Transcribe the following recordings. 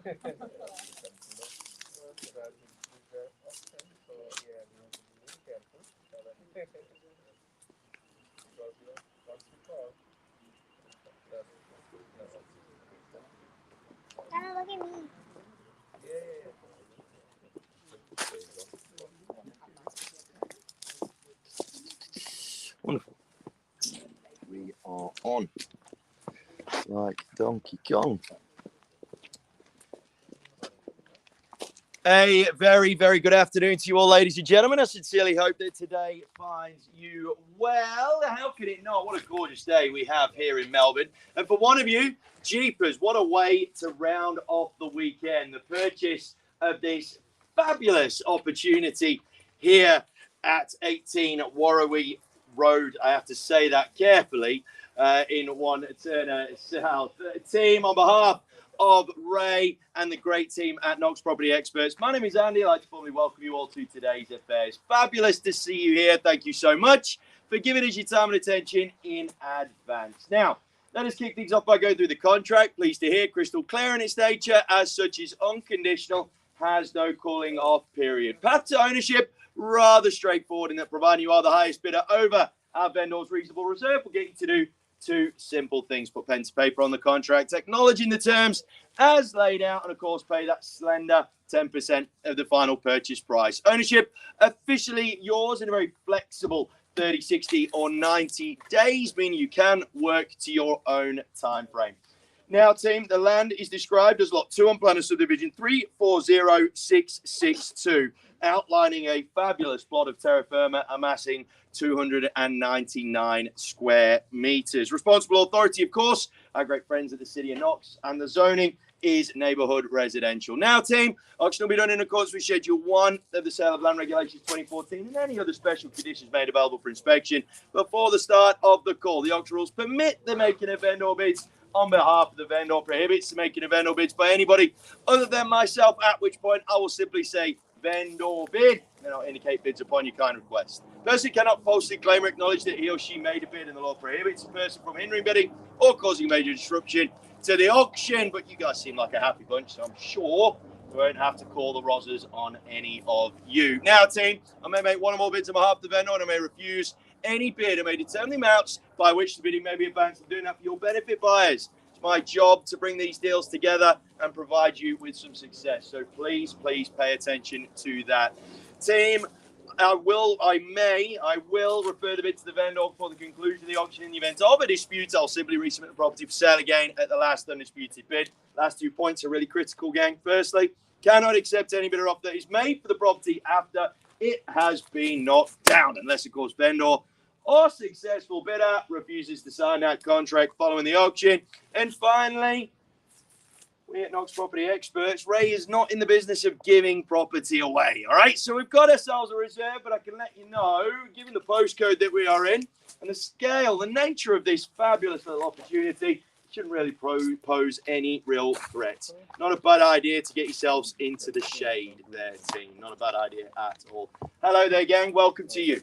Donna, look at me. Wonderful. We are on like Donkey Kong. A very, very good afternoon to you all, ladies and gentlemen. I sincerely hope that today finds you well. How could it not? What a gorgeous day we have here in Melbourne. And for one of you, jeepers, what a way to round off the weekend. The purchase of this fabulous opportunity here at 18 Warrawee Road. I have to say that carefully in Wantirna South. Team, on behalf of Ray and the great team at Knox Property Experts. My name is Andy. I'd like to formally welcome you all to today's affairs. Fabulous to see you here. Thank you so much for giving us your time and attention in advance. Now, let us kick things off by going through the contract. Pleased to hear, crystal clear in its nature, as such is unconditional, has no cooling off period. Path to ownership, rather straightforward in that providing you are the highest bidder over our vendor's reasonable reserve, we'll get you to do two simple things: put pen to paper on the contract, acknowledging the terms as laid out, and of course pay that slender 10% of the final purchase price. Ownership officially yours in a very flexible 30, 60 or 90 days, meaning you can work to your own time frame. Now, team, the land is described as Lot 2 on Plan of Subdivision 340662, outlining a fabulous plot of terra firma amassing 299 square meters. Responsible authority, of course, our great friends at the City of Knox, and the zoning is neighbourhood residential. Now, team, auction will be done in accordance with Schedule 1 of the Sale of Land Regulations 2014 and any other special conditions made available for inspection before the start of the call. The auction rules permit the making of vendor bids on behalf of the vendor, prohibits the making of vendor bids by anybody other than myself, at which point I will simply say vendor bid, and I'll indicate bids upon your kind request. Person cannot falsely claim or acknowledge that he or she made a bid, and the law prohibits a person from hindering bidding or causing major disruption to the auction. But you guys seem like a happy bunch, so I'm sure we won't have to call the rozzers on any of you. Now, team, I may make one or more bids on behalf of the vendor, and I may refuse any bid. I may determine the amounts by which the bidding may be advanced. I'm doing that for your benefit, buyers. It's my job to bring these deals together and provide you with some success. So please, please pay attention to that. Team, I will refer the bid to the vendor before the conclusion of the auction. In the event of a dispute, I'll simply resubmit the property for sale again at the last undisputed bid. Last 2 points are really critical, gang. Firstly, cannot accept any bidder offer that is made for the property after it has been knocked down, unless, of course, vendor or successful bidder refuses to sign that contract following the auction. And finally, we at Knox Property Experts, Ray is not in the business of giving property away, all right? So we've got ourselves a reserve, but I can let you know, given the postcode that we are in and the scale, the nature of this fabulous little opportunity, it shouldn't really pose any real threat. Not a bad idea to get yourselves into the shade there, team. Not a bad idea at all. Hello there, gang. Welcome to you.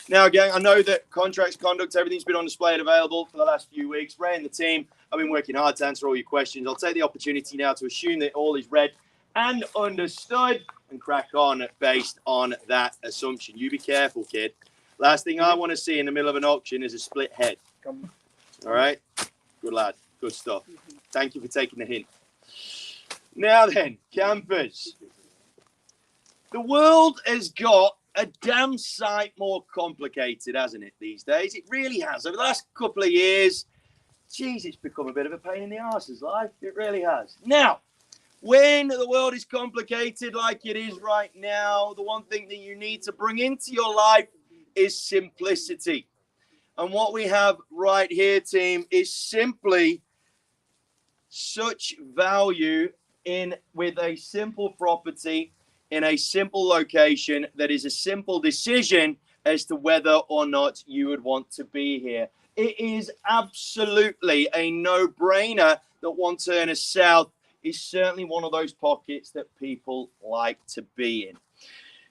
Now, gang, I know that contracts, conduct, everything's been on display and available for the last few weeks. Ray and the team have been working hard to answer all your questions. I'll take the opportunity now to assume that all is read and understood and crack on based on that assumption. You be careful, kid. Last thing I want to see in the middle of an auction is a split head. All right? Good lad. Good stuff. Thank you for taking the hint. Now then, campers. The world has got a damn sight more complicated, hasn't it, these days? It really has. Over the last couple of years, geez, it's become a bit of a pain in the arse, as life. It really has. Now, when the world is complicated like it is right now, the one thing that you need to bring into your life is simplicity. And what we have right here, team, is simply such value in with a simple property in a simple location that is a simple decision as to whether or not you would want to be here. It is absolutely a no-brainer that Wantirna South is certainly one of those pockets that people like to be in.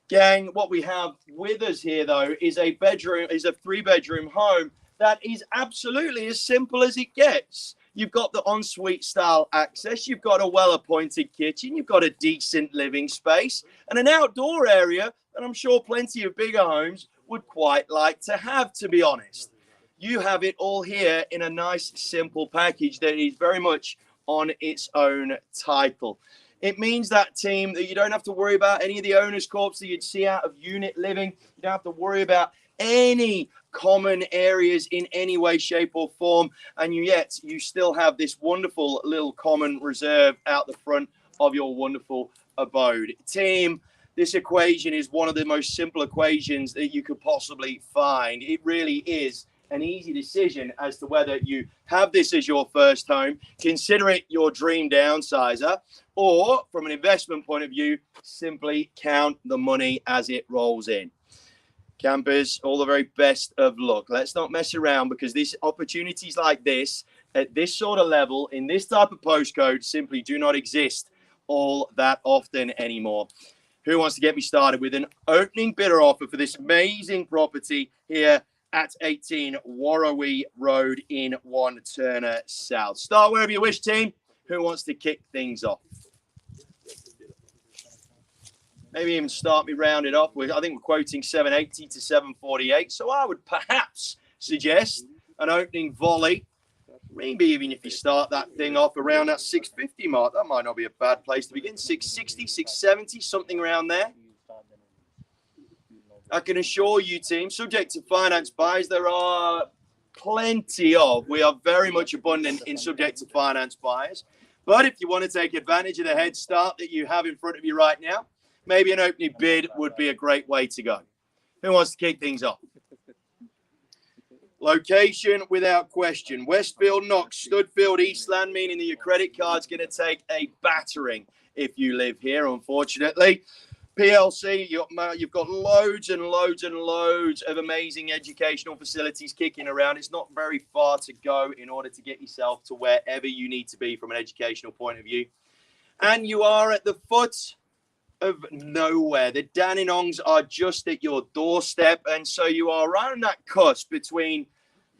Gang, what we have with us here, though, is a 3-bedroom home that is absolutely as simple as it gets. You've got the ensuite style access. You've got a well-appointed kitchen. You've got a decent living space and an outdoor area that I'm sure plenty of bigger homes would quite like to have, to be honest. You have it all here in a nice, simple package that is very much on its own title. It means that, team, that you don't have to worry about any of the owner's corps that you'd see out of unit living. You don't have to worry about any common areas in any way, shape, or form. And yet you still have this wonderful little common reserve out the front of your wonderful abode. Team, this equation is one of the most simple equations that you could possibly find. It really is an easy decision as to whether you have this as your first home, consider it your dream downsizer, or from an investment point of view, simply count the money as it rolls in. Campers, all the very best of luck. Let's not mess around, because these opportunities like this, at this sort of level, in this type of postcode, simply do not exist all that often anymore. Who wants to get me started with an opening bidder offer for this amazing property here at 18 Warrawee Road in Wantirna South? Start wherever you wish, team. Who wants to kick things off? Maybe even start me rounded off with, I think we're quoting 780 to 748. So I would perhaps suggest an opening volley. Maybe even if you start that thing off around that 650 mark, that might not be a bad place to begin. 660, 670, something around there. I can assure you, team, subject to finance buyers, there are plenty of. We are very much abundant in subject to finance buyers. But if you want to take advantage of the head start that you have in front of you right now, maybe an opening bid would be a great way to go. Who wants to kick things off? Location, without question. Westfield, Knox, Studfield, Eastland, meaning that your credit card's going to take a battering if you live here, unfortunately. PLC, you've got loads and loads and loads of amazing educational facilities kicking around. It's not very far to go in order to get yourself to wherever you need to be from an educational point of view. And you are at the foot of nowhere. The Dandenongs are just at your doorstep, and so you are right on that cusp between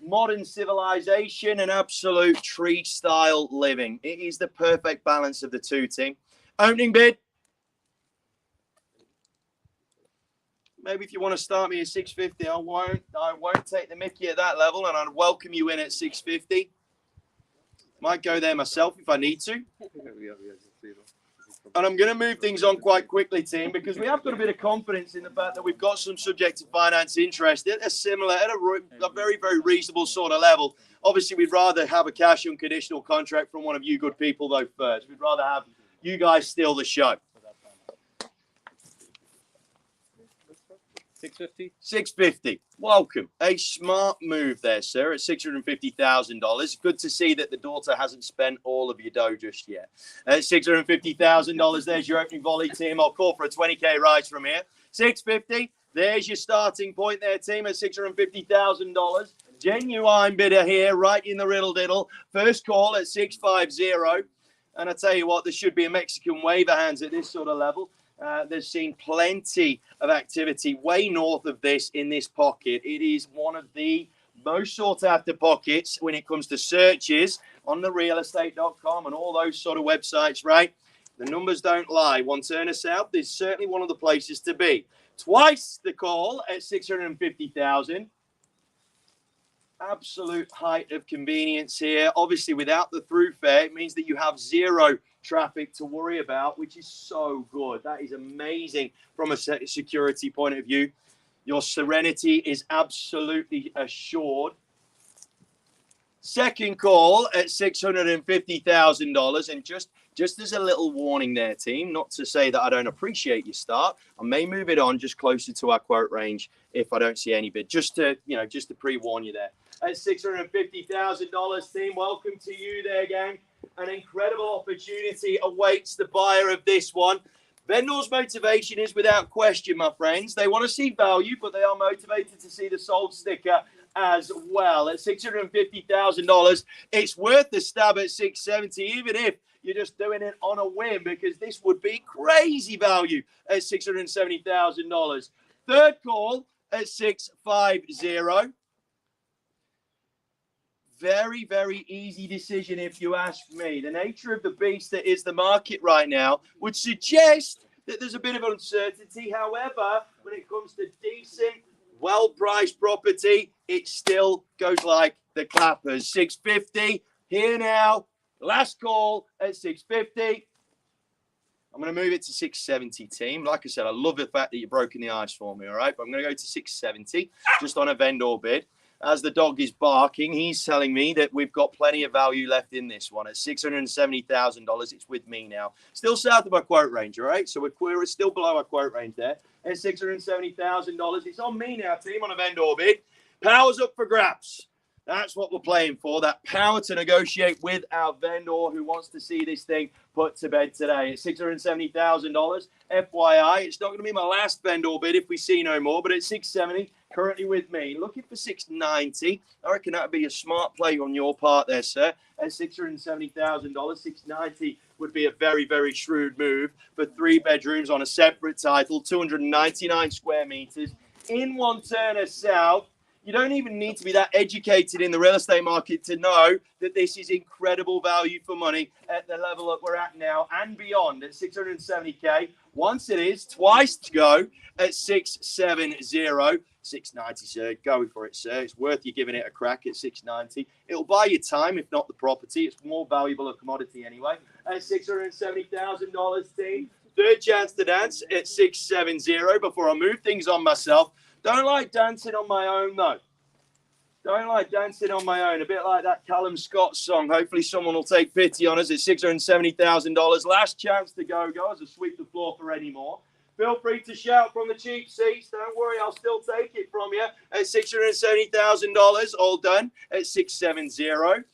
modern civilization and absolute tree-style living. It is the perfect balance of the two, team. Opening bid. Maybe if you want to start me at 650, I won't take the mickey at that level, and I'd welcome you in at 650. Might go there myself if I need to. And I'm going to move things on quite quickly, team, because we have got a bit of confidence in the fact that we've got some subject to finance interest at a very, very reasonable sort of level. Obviously, we'd rather have a cash unconditional contract from one of you good people, though, first. We'd rather have you guys steal the show. 650. 650. Welcome. A smart move there, sir, at $650,000. Good to see that the daughter hasn't spent all of your dough just yet. At $650,000, there's your opening volley, team. I'll call for a 20K rise from here. 650. There's your starting point there, team, at $650,000. Genuine bidder here, right in the riddle diddle. First call at 650. And I tell you what, there should be a Mexican wave of hands at this sort of level. There's seen plenty of activity way north of this in this pocket. It is one of the most sought after pockets when it comes to searches on the realestate.com and all those sort of websites, right? The numbers don't lie. Wantirna South is certainly one of the places to be. Twice the call at 650,000. Absolute height of convenience here. Obviously, without the through fare, it means that you have zero traffic to worry about, which is so good. That is amazing from a security point of view. Your serenity is absolutely assured. Second call at $650,000. And just as a little warning there, team, not to say that I don't appreciate your start, I may move it on just closer to our quote range if I don't see any bid, just to pre-warn you there. At $650,000, team, welcome to you there, gang. An incredible opportunity awaits the buyer of this one. Vendor's motivation is without question, my friends. They want to see value, but they are motivated to see the sold sticker as well. At $650,000, it's worth the stab at 670, even if you're just doing it on a whim, because this would be crazy value at $670,000. Third call at 650. Very, very easy decision if you ask me. The nature of the beast that is the market right now would suggest that there's a bit of uncertainty. However, when it comes to decent, well-priced property, it still goes like the clappers. 650 here now. Last call at 650. I'm going to move it to 670, team. Like I said, I love the fact that you're broken the ice for me, all right? But I'm going to go to 670 just on a vendor bid. As the dog is barking, he's telling me that we've got plenty of value left in this one. At $670,000, it's with me now. Still south of my quote range, all right? So we're still below our quote range there. At $670,000, it's on me now, team, on a vendor bid. Power's up for grabs. That's what we're playing for, that power to negotiate with our vendor who wants to see this thing put to bed today. At $670,000, FYI, it's not going to be my last vendor bid if we see no more, but at 670, currently with me. Looking for 690. I reckon that would be a smart play on your part there, sir. At $670,000, 690 would be a very, very shrewd move for 3 bedrooms on a separate title, 299 square meters in Wantirna South. You don't even need to be that educated in the real estate market to know that this is incredible value for money at the level that we're at now and beyond at 670K. Once it is, twice to go at 670. 690, sir. Go for it, sir. It's worth you giving it a crack at 690. It'll buy you time, if not the property. It's more valuable a commodity anyway. At $670,000, team. Third chance to dance at 670 before I move things on myself. Don't like dancing on my own, though. Don't like dancing on my own. A bit like that Callum Scott song. Hopefully someone will take pity on us at $670,000. Last chance to go, guys. I'll sweep the floor for any more. Feel free to shout from the cheap seats. Don't worry, I'll still take it from you at $670,000. All done at 670.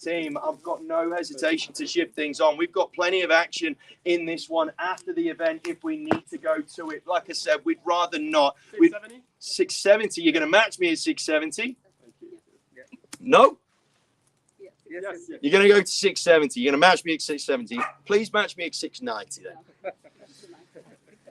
Team, I've got no hesitation to shift things on. We've got plenty of action in this one after the event if we need to go to it. Like I said, we'd rather not. 670? 670. You're going to match me at 670? No? Yes. You're going to go to 670. You're going to match me at 670. Please match me at 690 then.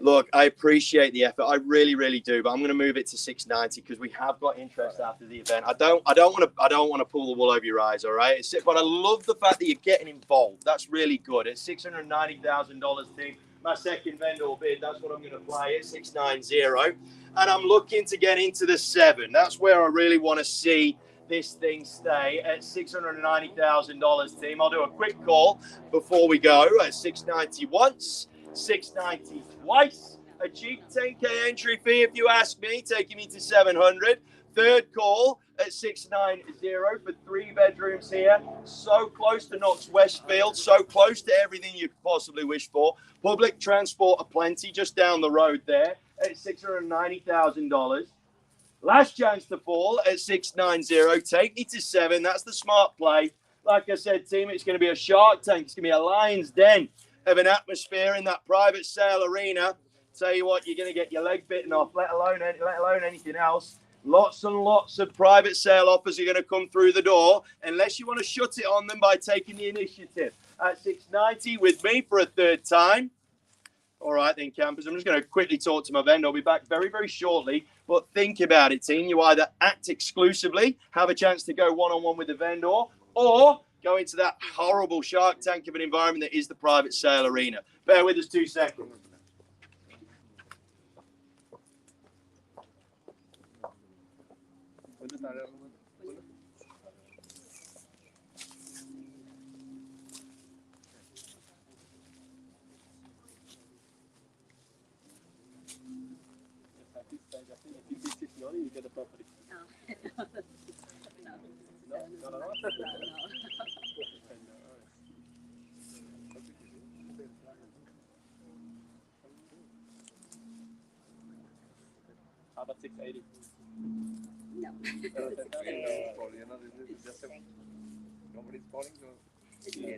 Look, I appreciate the effort. I really, really do. But I'm going to move it to 690 because we have got interest after the event. I don't want to pull the wool over your eyes, all right? But I love the fact that you're getting involved. That's really good. At $690,000, team, my second vendor bid. That's what I'm going to play at 690. And I'm looking to get into the 7. That's where I really want to see this thing stay at $690,000, team. I'll do a quick call before we go at 690 once. 690 twice, a cheap 10k entry fee if you ask me, taking me to 700. Third call at 690 for 3 bedrooms here, so close to Knox Westfield, so close to everything you could possibly wish for. Public transport aplenty just down the road there at $690,000. Last chance to fall at 690. Take me to 7. That's the smart play. Like I said, team, it's going to be a Shark Tank. It's going to be a lion's den of an atmosphere in that private sale arena. Tell you what, you're going to get your leg bitten off, let alone anything else. Lots and lots of private sale offers are going to come through the door, unless you want to shut it on them by taking the initiative. At 690 with me for a third time. All right then, campers. I'm just going to quickly talk to my vendor. I'll be back very, very shortly. But think about it, team. You either act exclusively, have a chance to go one-on-one with the vendor, or go into that horrible Shark Tank of an environment that is the private sale arena. Bear with us 2 seconds. You get the property. How about 680? No. Nobody's calling. Yeah.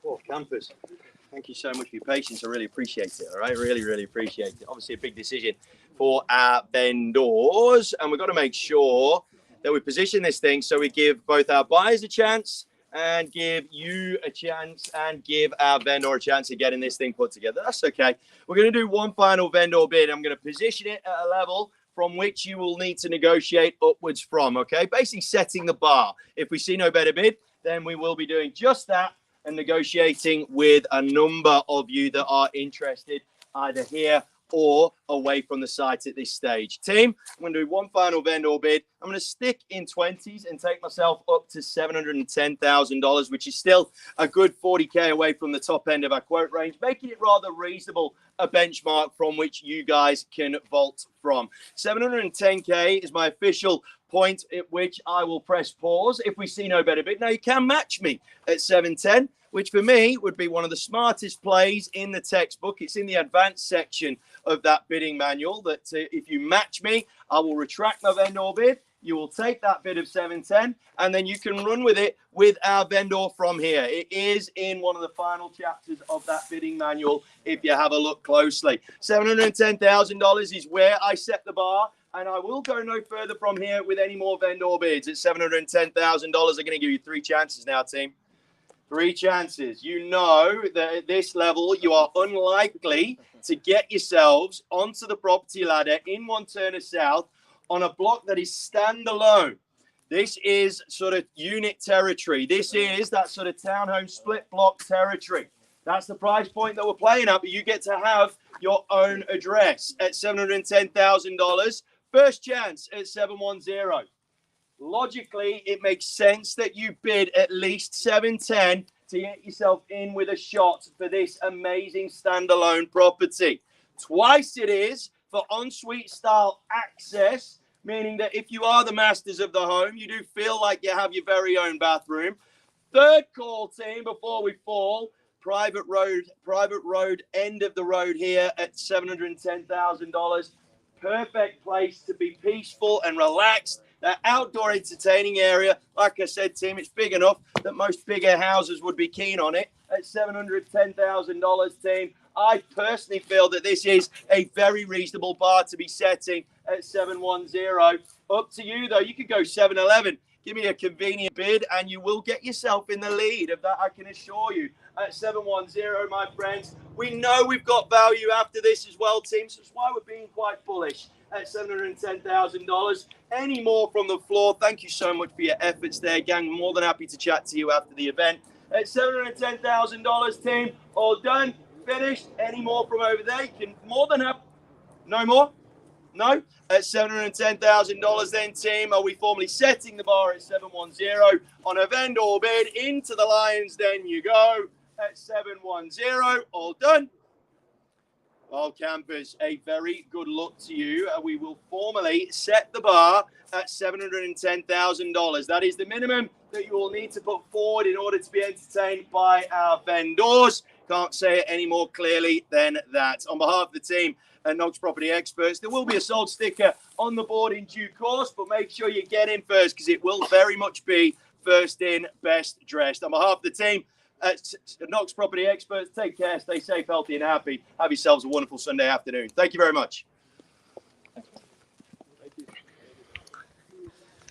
Oh, campers, thank you so much for your patience. I really appreciate it. All right, really, really appreciate it. Obviously, a big decision for our vendors, and we've got to make sure that we position this thing so we give both our buyers a chance and give you a chance and give our vendor a chance of getting this thing put together. That's okay. We're going to do one final vendor bid. I'm going to position it at a level from which you will need to negotiate upwards from, okay? Basically setting the bar. If we see no better bid, then we will be doing just that and negotiating with a number of you that are interested either here or away from the site at this stage. Team, I'm going to do one final vendor bid. I'm going to stick in 20s and take myself up to $710,000, which is still a good 40K away from the top end of our quote range, making it rather reasonable, a benchmark from which you guys can vault from. 710K is my official point at which I will press pause if we see no better bid. Now, you can match me at 710, which for me would be one of the smartest plays in the textbook. It's in the advanced section of that bidding manual that if you match me, I will retract my vendor bid. You will take that bid of 710 and then you can run with it with our vendor from here. It is in one of the final chapters of that bidding manual if you have a look closely. $710,000 is where I set the bar, and I will go no further from here with any more vendor bids. At $710,000, I'm going to give you 3 chances now, team. 3 chances. You know that at this level, you are unlikely to get yourselves onto the property ladder in Wantirna South on a block that is standalone. This is sort of unit territory. This is that sort of townhome split block territory. That's the price point that we're playing at, but you get to have your own address at $710,000. First chance at 710. Logically, it makes sense that you bid at least 710 to get yourself in with a shot for this amazing standalone property. Twice it is for ensuite style access, meaning that if you are the masters of the home, you do feel like you have your very own bathroom. Third call, team, before we fall. Private road, end of the road here at $710,000. Perfect place to be peaceful and relaxed. That outdoor entertaining area, like I said, team, it's big enough that most bigger houses would be keen on it. At $710,000, team, I personally feel that this is a very reasonable bar to be setting at 710. Up to you, though. You could go 711. Give me a convenient bid, and you will get yourself in the lead. Of that, I can assure you. At 710, my friends. We know we've got value after this as well, team. So that's why we're being quite bullish at $710,000. Any more from the floor? Thank you so much for your efforts there, gang. More than happy to chat to you after the event. At $710,000, team. All done, finished. Any more from over there? You can more than have. No more? No? At $710,000 then, team. Are we formally setting the bar at 710 on a vendor bid? Into the Lions, then you go. At 710, all done. Well, campers, a very good luck to you. We will formally set the bar at $710,000. That is the minimum that you will need to put forward in order to be entertained by our vendors. Can't say it any more clearly than that. On behalf of the team at Knox Property Experts, there will be a sold sticker on the board in due course, but make sure you get in first because it will very much be first in, best dressed. On behalf of the team at Knox Property Experts, take care, stay safe, healthy, and happy. Have yourselves a wonderful Sunday afternoon. Thank you very much.